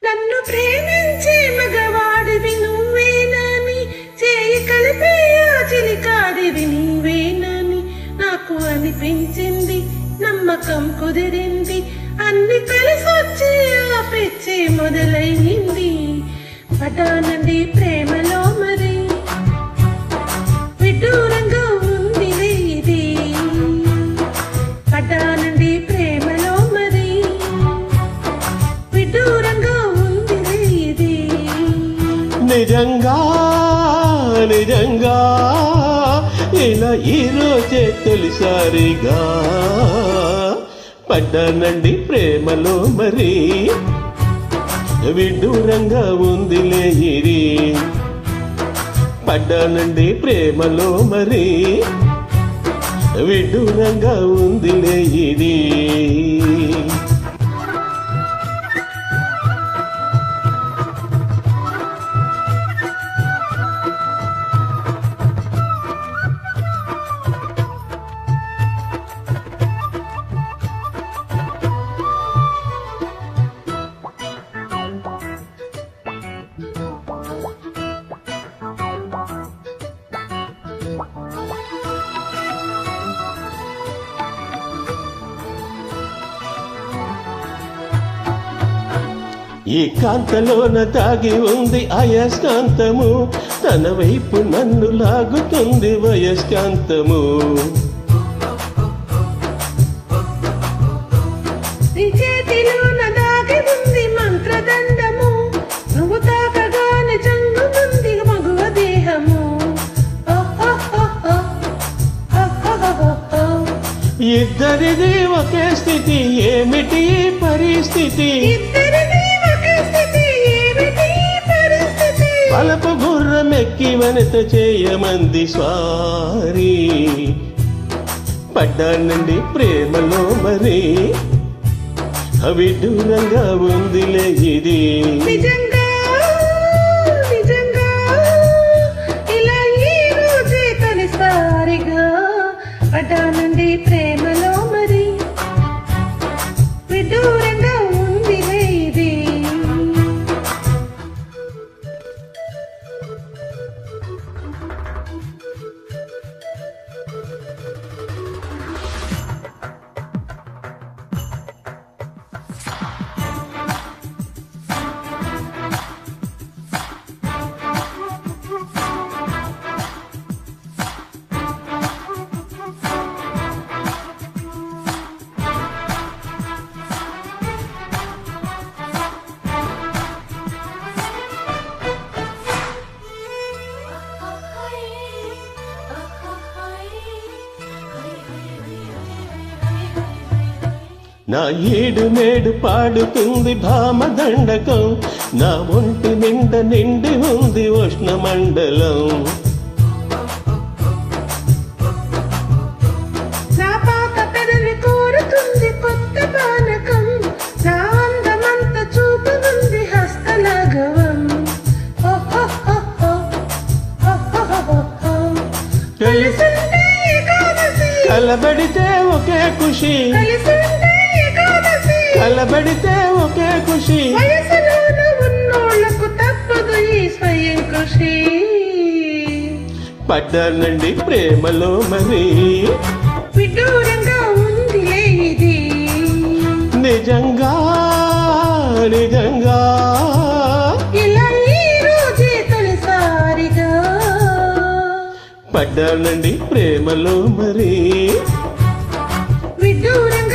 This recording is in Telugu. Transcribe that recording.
నన్ను ప్రేమించే మగవాడివి నువ్వేనని, చేయి కలిపే చిలికాడివి నీవేనని నాకు అనిపించింది. నమ్మకం కుదిరింది, అన్ని కలిసొచ్చి ఆ పిచ్చి మొదలైంది. పటానండి ప్రేమలో మరి విడ్డూరంగా ఉంది ఇది. పటానండి ప్రేమలో మరి విడ్డూరంగా ఉంది ఇది. నిజంగా నిజంగా ఇలా ఈరోజే తొలిసారిగా పడ్డానండి ప్రేమలో మరి విడ్డూరంగా ఉందిలే ఇది. పడ్డానండి ప్రేమలో మరి విడ్డూరంగా ఉందిలే ఇది. ఈ కాంతలోన దాగి ఉంది అయస్కాంతము, తన వైపు నన్ను లాగుతుంది వయస్కాంతము. నీ చేతిలోన దాగి ఉంది మంత్రదండము, నువ్వు తాకగానే జంగుతుంది మగువ దేహము. ఇద్దరిది ఒకే స్థితి, ఏమిటి పరిస్థితి? బలపు గుర్రమెక్కి వనిత చేయమంది స్వారీ. పడ్డానండి ప్రేమలో మరి విడ్డూరంగా ఉందిలే ఇది. నిజంగా నిజంగా ఇలా ఈ రోజే తొలిసారిగా పడ్డానండి ప్రేమలో మరి విడ్డూరంగా ఉందిలే ఇది. నా ఏడు మేడు పాడుతుంది భామదండకం, నా ఒంటి నిండా నిండి ఉంది ఉష్ణమండలం. నా పాత పెదవి కోరుతుంది కొత్త పానకం, నా అందమంత చూపుతుంది హస్తలాఘవం. కలిసుంటే ఏకాదశి, కలబడితే ఒకే ఖుషి, కలబడితే ఒకే ఖుషి. వయసులోన ఉన్నోళ్లకు తప్పదు ఈ స్వయం కృషి. పడ్డానండి ప్రేమలో మరి విడ్డూరంగా ఉందిలే ఇది. నిజంగా నిజంగా ఇలా ఈ రోజే తొలిసారిగా పడ్డానండి ప్రేమలో మరి విడ్డూరంగా